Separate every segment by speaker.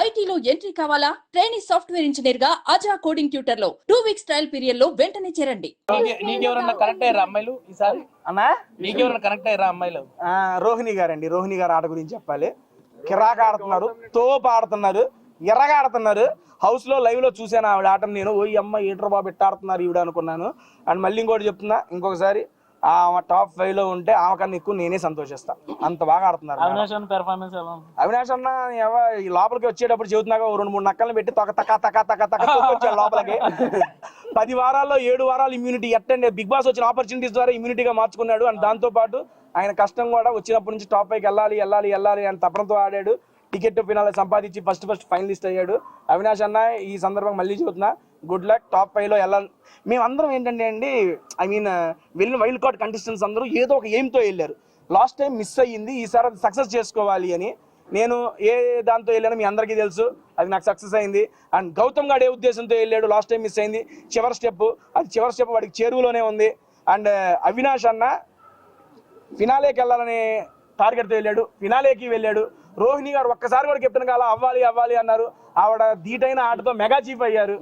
Speaker 1: ఐటీలో ఎంట్రీ కావాలా? Training software engineer గా అజా కోడింగ్ ట్యూటర్ లో 2 వీక్స్ ట్రయల్ పీరియడ్ లో వెంటనే చేరండి.
Speaker 2: నీకెవరన్నా కనెక్ట్ అయ్యారా అమ్మాయిలు ఈసారి?
Speaker 3: అన్నా
Speaker 2: నీకెవరన్నా కనెక్ట్ అయ్యారా అమ్మాయిలు?
Speaker 3: రోహిణి గారండి. రోహిణి గారు ఆట గురించి చెప్పాలి. కిరాక్ ఆడుతున్నారు, తోపు ఆడుతున్నారు, ఎర్రగా ఆడుతున్నారు. హౌస్ లో లైవ్ లో చూసాను ఆవిడ ఆటను. నేను ఓ అమ్మ ఏట్రో బాబు ఎట్ట ఆడుతున్నారు ఈవిడ అనుకున్నాను. అండ్ మళ్ళీ ఇంకోటి చెప్తున్నా, ఇంకొకసారి ఆమె టాప్ 5 లో ఉంటే ఆమె కన్నా ఎక్కువ నేనే సంతోషిస్తా. అంత బాగా ఆడుతున్నారు. అవినాష్ అన్న ఈ లోపలికి వచ్చేటప్పుడు చెబుతున్నాక 2-3 నక్కలను పెట్టి తొక్క లోపలికి 10 వారాల్లో 7 వారాలు ఇమ్యూనిటీ ఎట్టండి బిగ్ బాస్ వచ్చిన ఆపర్చునిటీస్ ద్వారా ఇమ్యూనిటీగా మార్చుకున్నాడు. అండ్ దాంతో పాటు ఆయన కష్టం కూడా వచ్చినప్పటి నుంచి టాప్ 5కి వెళ్ళాలి అని తపనతో ఆడాడు. టికెట్ ఫినాల్ సంపాదించి ఫస్ట్ ఫైనలిస్ట్ అయ్యాడు. అవినాష్ అన్న ఈ సందర్భంగా మళ్ళీ చెబుతున్నా, గుడ్ లక్. టాప్ 5లో వెళ్ళాలి. మేమందరం ఏంటంటే అండి, వెళ్ళిన వైల్డ్ కార్డ్ కంటెస్టెంట్స్ అందరూ ఏదో ఒక ఎయిమ్తో వెళ్ళారు. లాస్ట్ టైం మిస్ అయ్యింది, ఈసారి అది సక్సెస్ చేసుకోవాలి అని. నేను ఏ దాంతో వెళ్ళానో మీ అందరికీ తెలుసు, అది నాకు సక్సెస్ అయింది. అండ్ గౌతమ్ గారు ఏ ఉద్దేశంతో వెళ్ళాడు, లాస్ట్ టైం మిస్ అయింది. చివరి స్టెప్ వాడికి చేరువలోనే ఉంది. అండ్ అవినాష్ అన్న ఫినాలేకి వెళ్ళాలనే టార్గెట్తో వెళ్ళాడు, ఫినాలేకి వెళ్ళాడు. రోహిణి గారు ఒక్కసారి కూడా కెప్టెన్ కాల అవ్వాలి అన్నారు. ఆవిడ ధీటైన ఆటతో మెగా చీఫ్ అయ్యారు.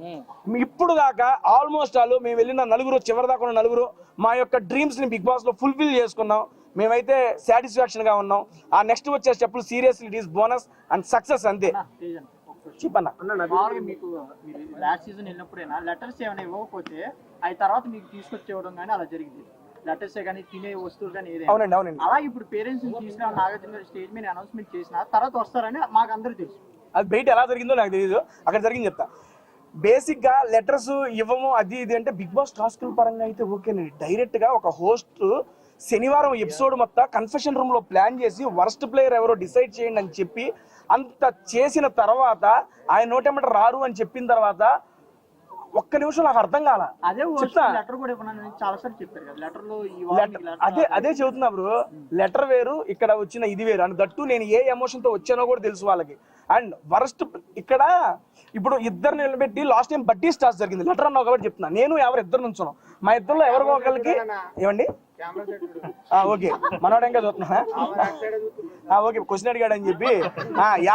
Speaker 3: ఇప్పుడు దాకా ఆల్మోస్ట్ మేము వెళ్ళిన చివరి దాకా ఉన్న నలుగురు మా యొక్క డ్రీమ్స్ ని బిగ్ బాస్ లో ఫుల్ఫిల్ చేసుకున్నాం. మేమైతే సాటిస్ఫాక్షన్ గా ఉన్నాం. ఆ నెక్స్ట్ వచ్చే స్టెప్పులు seriously it is bonus and success అంతే. చెప్పన్నా
Speaker 4: మీకు లాస్ట్ సీజన్ వెళ్ళినప్పుడైనా లెటర్స్ ఏమైనా ఇవ్వకపోతే అవి తర్వాత మీకు తీసుకొచ్చేవడం కానీ అలా జరిగింది. లెటర్స్ కానీ తినే వస్తువులు కానీ ఏదైనా.
Speaker 3: అవునండి.
Speaker 4: అలా ఇప్పుడు పేరెంట్స్ తీసుకున్న నాగార్జున స్టేజ్ మీద అనౌన్స్మెంట్ చేసిన తర్వాత వస్తారని మాకు అందరూ తెలుసు.
Speaker 3: అది బయట ఎలా జరిగిందో నాకు తెలియదు, అక్కడ జరిగింది చెప్తా. బేసిక్ గా లెటర్స్ ఇవ్వము అది ఇది అంటే బిగ్ బాస్ టాస్కుల పరంగా అయితే ఓకేనండి. డైరెక్ట్ గా ఒక హోస్ట్ శనివారం ఎపిసోడ్ మొత్తం కన్ఫెషన్ రూమ్ లో ప్లాన్ చేసి వర్స్ట్ ప్లేయర్ ఎవరో డిసైడ్ చేయండి అని చెప్పి అంత చేసిన తర్వాత ఆయన నోటెమ్మట రారు అని చెప్పిన తర్వాత ఒక్క నిమిషం నాకు అర్థం కాల. అదే చెబుతున్నా బ్రో, లెటర్ వేరు ఇక్కడ వచ్చిన ఇది వేరు. అండ్ దట్టు నేను ఏ ఎమోషన్ తో వచ్చానో కూడా తెలుసు వాళ్ళకి. అండ్ వరస్ట్ ఇక్కడ ఇప్పుడు ఇద్దరు నిలబెట్టి లాస్ట్ టైం బడ్డీ స్టార్స్ జరిగింది. లెటర్ అన్నావు కాబట్టి చెప్తున్నా, నేను ఇద్దరు నుంచున్నాం. మా ఇద్దరులో ఎవరికో ఒకరికి ఏమండి ఓకే మనోడు ఇంకా చూస్తున్నా ఓకే క్వశ్చన్ అడిగాడు అని చెప్పి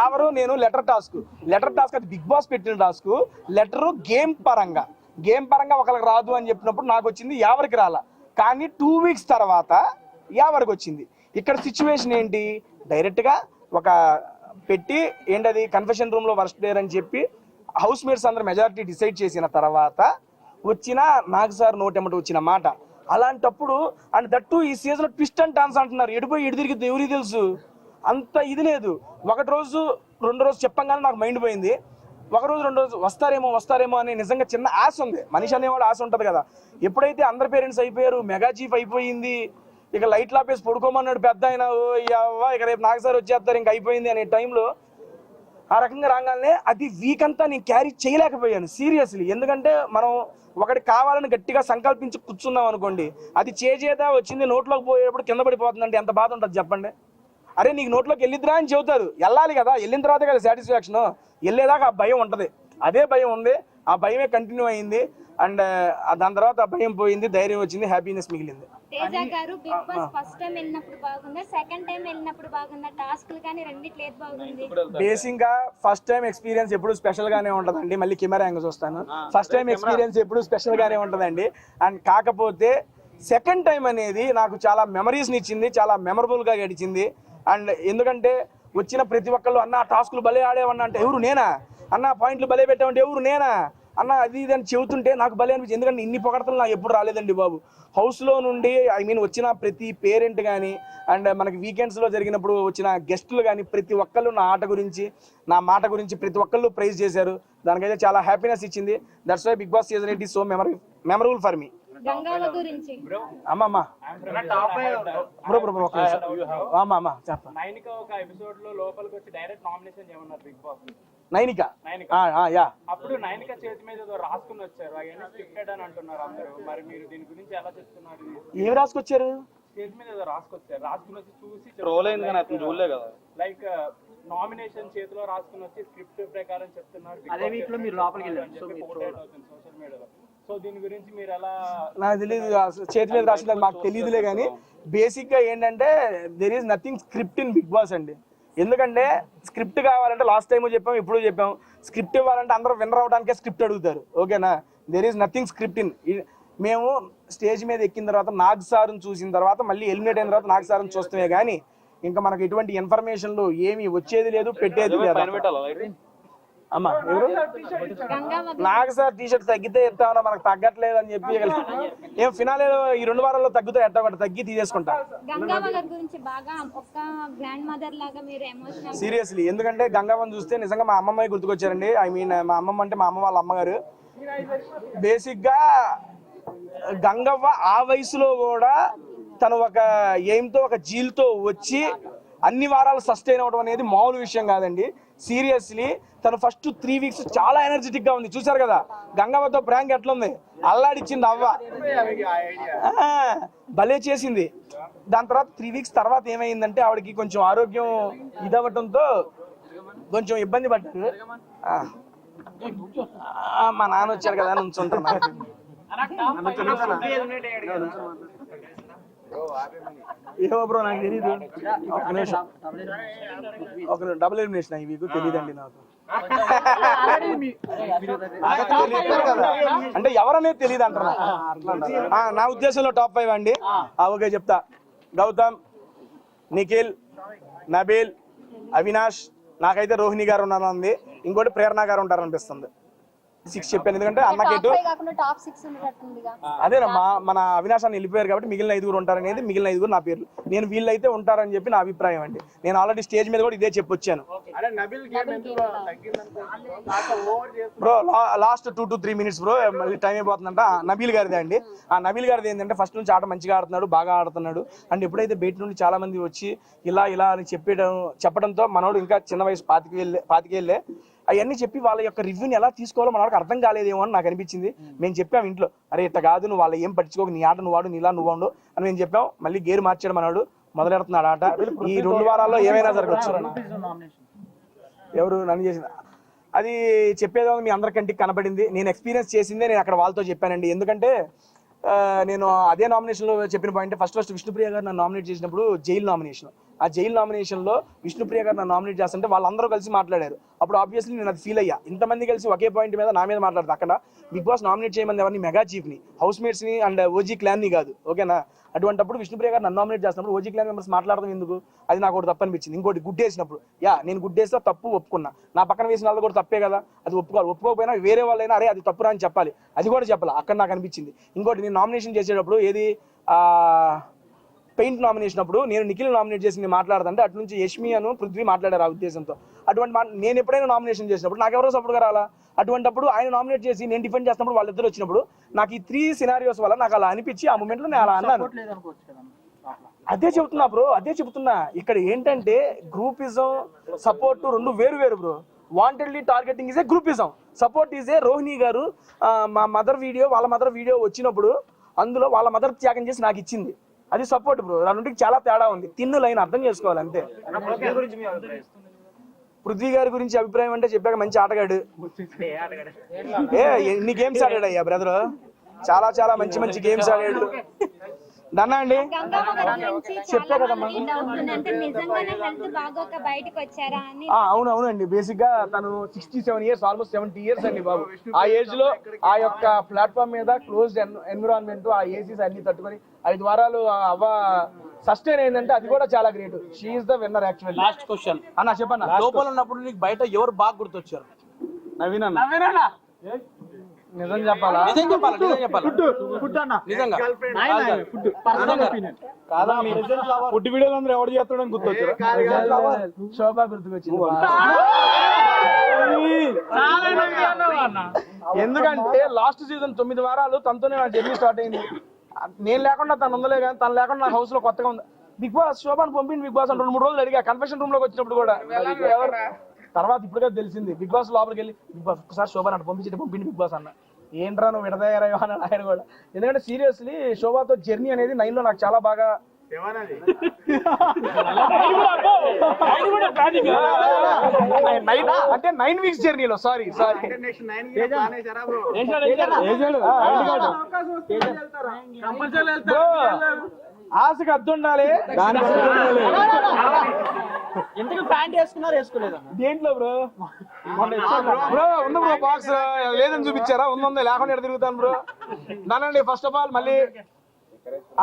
Speaker 3: ఎవరు నేను లెటర్ టాస్క్ అది బిగ్ బాస్ పెట్టిన టాస్క్. లెటర్ గేమ్ పరంగా ఒకరికి రాదు అని చెప్పినప్పుడు నాకు వచ్చింది, ఎవరికి రాలా. కానీ 2 వీక్స్ తర్వాత ఎవరికి వచ్చింది. ఇక్కడ సిచ్యువేషన్ ఏంటి, డైరెక్ట్ గా ఒక పెట్టి ఏంటది కన్ఫెషన్ రూమ్ లో వర్స్ట్ ప్లేయర్ అని చెప్పి హౌస్ మేట్స్ అందరూ మెజారిటీ డిసైడ్ చేసిన తర్వాత వచ్చిన నాగ్ సార్ నోటెమ్మట వచ్చిన మాట. అలాంటప్పుడు అండ్ దట్టు ఈ సీజన్ ట్విస్ట్ అండ్ టాన్స్ అంటున్నారు. ఎడిపోయి ఎడి తిరిగితే ఎవరికి తెలుసు, అంత ఇది లేదు. 1 రోజు 2 రోజు చెప్పంగానే నాకు మైండ్ పోయింది. 1 రోజు 2 రోజు వస్తారేమో అని నిజంగా చిన్న ఆశ ఉంది. మనిషి అనేవాడు ఆశ ఉంటుంది కదా. ఎప్పుడైతే అందరు పేరెంట్స్ అయిపోయారు, మెగా చీఫ్ అయిపోయింది, ఇక లైట్ లాపేసి పడుకోమన్నాడు పెద్ద ఆయన, ఇక రేపు నాగ్ సార్ వచ్చేస్తారు ఇంక అయిపోయింది అనే టైంలో ఆ రకంగా రాగానే అది వీక్ అంతా నేను క్యారీ చేయలేకపోయాను సీరియస్లీ. ఎందుకంటే మనం ఒకటి కావాలని గట్టిగా సంకల్పించి కూర్చున్నాం అనుకోండి, అది చేత వచ్చింది నోట్లోకి పోయేటప్పుడు కింద పడిపోతుందంటే ఎంత బాధ ఉంటుంది చెప్పండి. అరే నీకు నోట్లోకి వెళ్ళిద్దిరా అని చెబుతారు, వెళ్ళాలి కదా, వెళ్ళిన తర్వాతే కదా సాటిస్ఫాక్షన్. వెళ్ళేదాకా ఆ భయం ఉంటుంది, అదే భయం ఉంది, ఆ భయమే కంటిన్యూ అయింది. అండ్ దాని తర్వాత ఆ భయం పోయింది, ధైర్యం వచ్చింది, హ్యాపీనెస్ మిగిలింది.
Speaker 5: తేజ గారు బిగ్ బాస్ ఫస్ట్ టైం వెళ్ళినప్పుడు బాగుందా, సెకండ్ టైం వెళ్ళినప్పుడు బాగుందా, టాస్క్లు కానీ రెండిట్లో ఏది బాగుంది?
Speaker 3: బేసిక్ గా ఫస్ట్ టైం ఎక్స్పీరియన్స్ ఎప్పుడు స్పెషల్ గానే ఉంటదండి. మళ్ళీ కెమెరా యాంగిల్స్ వస్తాను. ఫస్ట్ టైం ఎక్స్పీరియన్స్ ఎప్పుడు స్పెషల్ గానే ఉంటదండి. అండ్ కాకపోతే సెకండ్ టైం అనేది నాకు చాలా మెమరీస్ని ఇచ్చింది, చాలా మెమరబుల్ గా గడిచింది. అండ్ ఎందుకంటే వచ్చిన ప్రతి ఒక్కళ్ళు అన్న టాస్కులు భలే ఆడేవన్నా అంటే ఎవరు నేనా, అన్న పాయింట్లు భలే పెట్టామంటే ఎవరు నేనా, అన్న అది ఇది అని చెబుతుంటే నాకు భలే అనిపించింది. ఎందుకంటే ఇన్ని పొగడతలు నాకు ఎప్పుడు రాలేదండి బాబు. హౌస్లో నుండి వచ్చిన ప్రతి పేరెంట్ కానీ అండ్ మనకి వీకెండ్స్లో జరిగినప్పుడు వచ్చిన గెస్టులు కానీ ప్రతి ఒక్కళ్ళు నా ఆట గురించి నా మాట గురించి ప్రతి ఒక్కళ్ళు ప్రైజ్ చేశారు. దానికైతే చాలా హ్యాపీనెస్ ఇచ్చింది. That's why Bigg Boss season 8 is so memorable for me.
Speaker 5: Gangavva గురించి
Speaker 3: అమ్మమ్మ నైనిక
Speaker 6: అప్పుడు నైనిక చేతి మీద రాసుకుని వచ్చారు, అవన్నీ స్క్రిప్టెడ్ అని అంటున్నారు అందరూ. మరి మీరు దీని గురించి ఎలా చెప్తున్నారు?
Speaker 3: ఏం రాసుకొచ్చారు?
Speaker 6: చేతి మీద రాసుకొచ్చారు, రాసుకుని వచ్చి చూసి
Speaker 2: రోల్ అయింది కానీ అతను చూడలే కదా.
Speaker 6: లైక్ నామినేషన్ చేతిలో రాసుకుని వచ్చి స్క్రిప్ట్ ప్రకారం చెప్తున్నారు.
Speaker 4: అదే వీక్ లో మీరు లోపలికి వెళ్ళారు
Speaker 6: సోషల్ మీడియాలో. సో దీని గురించి మీరు ఎలా?
Speaker 3: నాకు తెలియదు, చేతి మీద రాసిన మాకు తెలియదులే. కానీ బేసిక్ గా ఏంటంటే there is nothing script in Bigg Boss అండి. ఎందుకంటే స్క్రిప్ట్ కావాలంటే లాస్ట్ టైం చెప్పాం, ఇప్పుడు చెప్పాం, స్క్రిప్ట్ ఇవ్వాలంటే అందరూ విన్నర్ అవడానికే స్క్రిప్ట్ అడుగుతారు. ఓకేనా, there is nothing script in. మేము స్టేజ్ మీద ఎక్కిన తర్వాత నాగ్ సార్ని చూసిన తర్వాత మళ్ళీ ఎలిమినేట్ అయిన తర్వాత నాగ్ సార్ని చూస్తామే కానీ ఇంకా మనకు ఎటువంటి ఇన్ఫర్మేషన్లు ఏమి వచ్చేది లేదు, పెట్టేది లేదు. అమ్మా ఎవరు నాగ్ సార్ టీషర్ట్ తగ్గితే ఎత్తామన్నా, మనకు తగ్గట్లేదు అని చెప్పి ఏం ఫినాలే ఈ 2 వారాల్లో తగ్గుతాయి, ఎట్టా తగ్గి తీసేసుకుంటా. సీరియస్లీ, ఎందుకంటే గంగావన్ చూస్తే నిజంగా మా అమ్మమ్మ గుర్తుకొచ్చారండి. ఐ మీన్ మా అమ్మమ్మ అంటే మా అమ్మ వాళ్ళ అమ్మగారు. బేసిక్ గా గంగవ్వ ఆ వయసులో కూడా తను ఒక ఎయిమ్తో ఒక జీల్తో వచ్చి అన్ని వారాలు సస్టైన్ అవడం అనేది మామూలు విషయం కాదండి. సీరియస్లీ తను ఫస్ట్ 3 వీక్స్ చాలా ఎనర్జెటిక్ గా ఉంది. చూసారు కదా గంగవ్వతో ప్రాంక్ ఎట్లుంది, అల్లాడిచ్చింది అవ్వ, భలే చేసింది. దాని తర్వాత 3 వీక్స్ తర్వాత ఏమైందంటే ఆవిడకి కొంచెం ఆరోగ్యం ఇదవ్వటంతో కొంచెం ఇబ్బంది పడ్డారు. మా నాన్న వచ్చారు కదా నుంచుంటున్నా. ఏమో బ్రో నాకు తెలీదు. ఒక నిమిషం, డబుల్ ఎలిమినేషన్ ఈ వీక్ తెలీదండి నాకు. అంటే ఎవరనేది తెలియదు అంటారా? నా ఉద్దేశంలో టాప్ 5 అండి. ఓకే చెప్తా. గౌతమ్, నిఖిల్, నబీల్, అవినాష్, నాకైతే రోహిణి గారు ఉన్నారండి, ఇంకోటి ప్రేరణ గారు ఉంటారనిపిస్తుంది. 6 చెప్పాను ఎందుకంటే అన్నకేటు అదేనమ్మా మన అవినాష్ అని వెళ్ళిపోయారు కాబట్టి మిగిలిన 5 ఉంటారనేది, మిగిలిన 5 నా పేర్లు. నేను వీళ్ళైతే ఉంటారని చెప్పి నా అభిప్రాయం అండి. నేను ఆల్రెడీ స్టేజ్ మీద కూడా ఇదే చెప్పొచ్చాను. Bro last 2 to 3 minutes bro, మళ్ళీ టైం అయిపోతుందంట. నబీల్ గారిదే అండి. ఆ నబీల్ గారిది ఏంటంటే ఫస్ట్ నుంచి ఆట మంచిగా ఆడుతున్నాడు, బాగా ఆడుతున్నాడు. అండ్ ఎప్పుడైతే బయట నుండి చాలా మంది వచ్చి ఇలా అని చెప్పడంతో మనోడు ఇంకా చిన్న వయసు 25 ఏళ్ళే అవన్నీ చెప్పి వాళ్ళ యొక్క రివ్యూని ఎలా తీసుకోవాలో మనకు అర్థం కాలేదేమో అని నాకు అనిపించింది. మేము చెప్పాము ఇంట్లో, అరే ఇట్లా కాదు, నువ్వు వాళ్ళ ఏం పట్టించుకోక, నీ ఆట నువ్వు వాడు, నీలా నువ్వు వాడు అని మేము చెప్పాం. మళ్ళీ గేరు మార్చాడు మనవాడు, మొదలెడుతున్నాడు ఆట. ఈ 2 వారాల్లో ఏమైనా జరగచ్చు. ఎవరు నన్ను చేసింది అది చెప్పేదో మీ అందరికంటికి కనబడింది. నేను ఎక్స్పీరియన్స్ చేసిందే నేను అక్కడ వాళ్ళతో చెప్పానండి. ఎందుకంటే నేను అదే నామినేషన్లో చెప్పిన పాయింట్, ఫస్ట్ విష్ణుప్రియ గారు నన్ను నామినేట్ చేసినప్పుడు జైలు నామినేషన్, ఆ జైలు నామినేషన్లో విష్ణుప్రియ గారు నన్ను నామినేట్ చేస్తుంటే వాళ్ళందరూ కలిసి మాట్లాడారు. అప్పుడు ఆబ్వియస్లీ నేను అది ఫీల్ అయ్యా, ఇంతమంది కలిసి ఒకే పాయింట్ మీద నా మీద మాట్లాడతారు. అక్కడ బిగ్ బాస్ నామినేట్ చేయమని ఎవరిని, మెగా చీఫ్ని, హౌస్ మేట్స్ని అండ్ ఓజీ క్లాన్ని కాదు. ఓకేనా, అటువంటిప్పుడు విష్ణుప్రియ గారు నన్ను నామినేట్ చేసినప్పుడు ఓజీ క్లాన్ మెంబర్స్ మాట్లాడడం ఎందుకు, అది నాకు ఒకటి తప్పు అనిపించింది. ఇంకోటి గుడ్డేసినప్పుడు, నేను గుడ్డేస్తే తప్పు ఒప్పుకున్నా, నా పక్కన వేసిన వాళ్ళు కూడా తప్పే కదా, అది ఒప్పుకోకపోయినా వేరే వాళ్ళైనా అరే అది తప్పురా అని చెప్పాలి, అది కూడా చెప్పాలి. అక్కడ నాకు అనిపించింది. ఇంకోటి నేను నామినేషన్ చేసేటప్పుడు ఏది పెయింట్ నామినేషన్ అప్పుడు నేను నిఖిల్ నామినేట్ చేసి నేను మాట్లాడుతుంటే అటు నుంచి యష్మి అను పృథ్వీ మాట్లాడారు ఆ ఉద్దేశంతో. అటువంటి నేను ఎప్పుడైనా నామినేషన్ చేసినప్పుడు నాకు ఎవరో సపోర్ట్గా రాలా, అటువంటిప్పుడు ఆయన నామినేట్ చేసి నేను డిఫెండ్ చేసినప్పుడు వాళ్ళిద్దరు వచ్చినప్పుడు నాకు ఈ 3 సినారియోస్ వల్ల నాకు అలా అనిపించి ఆ మూమెంట్లో నేను అలా అన్నాను. అదే చెబుతున్నా బ్రో, అదే చెబుతున్నా. ఇక్కడ ఏంటంటే గ్రూపిజం, సపోర్ట్ 2 వేరు bro. Wantedly targeting is a groupism, support is a Rohini గారు మా మదర్ వీడియో, వాళ్ళ మదర్ వీడియో వచ్చినప్పుడు అందులో వాళ్ళ మదర్ త్యాగం చేసి నాకు ఇచ్చింది, అది సపోర్ట్ బ్రో. రెండింటికి చాలా తేడా ఉంది. తిన్ను లైన్ అర్థం చేసుకోవాలి అంతే. పృథ్వీ గారి గురించి అభిప్రాయం అంటే చెప్పాక మంచి ఆటగాడు, ఎన్ని గేమ్స్ ఆడాడు అయ్యా బ్రదర్, చాలా మంచి గేమ్స్ ఆడాడు. దన్నా అండి చెప్పా కదమ్మా. అవునండి, బేసిక్ గా తను 67 years, ఆల్మోస్ట్ 70 years అండి బాబు. ఆ ఏజ్ లో ఆ యొక్క ప్లాట్ఫామ్ మీద క్లోజ్డ్ ఎన్విరాన్మెంట్, ఆ ఏసీస్ అన్ని తట్టుకొని 5 వారాలు అవ్వ సస్టైన్ అయిందంటే అది కూడా చాలా great. She is the winner actually.
Speaker 2: Last question అన్న, చెప్పన్నా లోపల ఉన్నప్పుడు నీకు బయట ఎవరు బాగా గుర్తొచ్చారు?
Speaker 3: నవీన్ నిజం చెప్పాలా?
Speaker 6: ఫుడ్ వీడియోలు అందరూ ఎవరు చేస్తాడని గుర్తొచ్చారు?
Speaker 3: శోభా గుర్తుకొచ్చింది. ఎందుకంటే లాస్ట్ సీజన్ 9 వారాలు తనతోనే నా జర్నీ స్టార్ట్ అయింది. నేను లేకుండా తను ఉందలే కానీ తను లేకుండా నా హౌస్ లో కొత్తగా ఉంది. బిగ్ బాస్ శోభాను పంపింది బిగ్ బాస్ అని 2-3 రోజులు అడిగా. కన్ఫెషన్ రూమ్ లోకి వచ్చినప్పుడు కూడా తర్వాత ఇప్పుడుగా తెలిసింది. బిగ్ బాస్ లోపలికి వెళ్ళి బిగ్ బాస్ ఒక్కసారి శోభాను అటు పంపింది బిగ్ బాస్ అన్న, ఏంట్రా నువ్వు విడదయ్యారో అని ఆయన కూడా. ఎందుకంటే సీరియస్లీ శోభాతో జర్నీ అనేది 9 లో నాకు చాలా బాగా అంటే 9 వీక్స్ జర్నీలో సారీ ఆశకు అద్దు ఉండాలి.
Speaker 4: ఎందుకు ప్యాంట్ వేసుకున్నారు వేసుకోలేదు
Speaker 3: దేంట్లో బ్రో? బ్రో ఉంది బ్రో బాక్స్ లేదని చూపించారా? ఉందా లేకుండా ఎక్కడ తిరుగుతాను బ్రో. నానండి ఫస్ట్ ఆఫ్ ఆల్ మళ్ళీ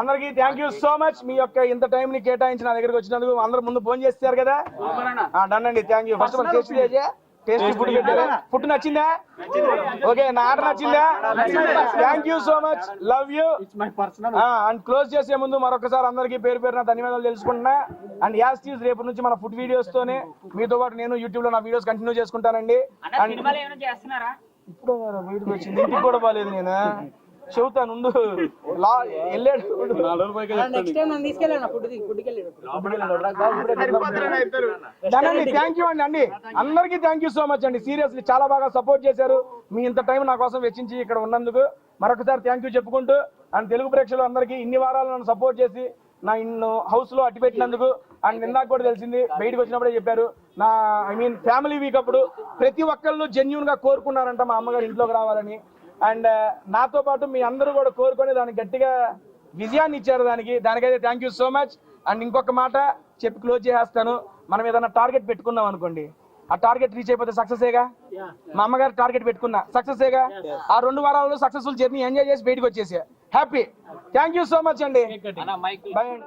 Speaker 3: అందరికి థ్యాంక్ యూ సో మచ్. మీ యొక్క ఇంత టైం ని కేటాయించి నా దగ్గరికి వచ్చినందుకు. అందరు ముందు ఫోన్ చేస్తారు కదా, డన్ అండి. Thank you. First of all tasty food పెట్టారా? ఫుడ్ నచ్చిందా? ఓకే, నా ఆర్డర్ నచ్చిందా? Thank you so much, love you. And close చేసే ముందు మరొకసారి అందరికీ పేరు పేరున ధన్యవాదాలు తెలుసుకుంటున్నా. అండ్ యాస్ టీజ్ రేపు నుంచి మన ఫుడ్ వీడియోస్ తోనే మీతో పాటు నేను యూట్యూబ్ లో నా వీడియోస్ కంటిన్యూ చేసుకుంటానండి. అండ్ ఇప్పుడు వీడియో వచ్చింది, ఇంటికి కూడా బాగాలేదు. నేను చెబుతాను ఉండు, వెళ్ళాడు. థ్యాంక్ యూ అండి. అందరికీ థ్యాంక్ యూ సో మచ్ అండి. సీరియస్లీ చాలా బాగా సపోర్ట్ చేశారు. మీ ఇంత టైం నా కోసం వెచ్చించి ఇక్కడ ఉన్నందుకు మరొకసారి థ్యాంక్ యూ చెప్పుకుంటూ, అండ్ తెలుగు ప్రేక్షకులు అందరికీ ఇన్ని వారాలు నన్ను సపోర్ట్ చేసి నా ఇన్ను హౌస్ లో అట్టి పెట్టినందుకు. అండ్ ఇందాక కూడా తెలిసింది, బయటకు వచ్చినప్పుడే చెప్పారు, నా ఫ్యామిలీ వీక్ అప్పుడు ప్రతి ఒక్కళ్ళు జెన్యూన్ గా కోరుకున్నారంట మా అమ్మగారు ఇంట్లోకి రావాలని. అండ్ నాతో పాటు మీ అందరూ కూడా కోరుకొని దానికి గట్టిగా విజయాన్ని ఇచ్చారు. దానికైతే thank you so much. And ఇంకొక మాట చెప్పి క్లోజ్ చేసేస్తాను. మనం ఏదైనా టార్గెట్ పెట్టుకున్నాం అనుకోండి, ఆ టార్గెట్ రీచ్ అయిపోతే సక్సెసేగా. మా అమ్మగారు టార్గెట్ పెట్టుకున్నా, సక్సెసేగా. ఆ 2 వారాల్లో సక్సెస్ఫుల్ జర్నీ ఎంజాయ్ చేసి బయటకు వచ్చేసా, happy. Thank you so much అండి. బై అండి.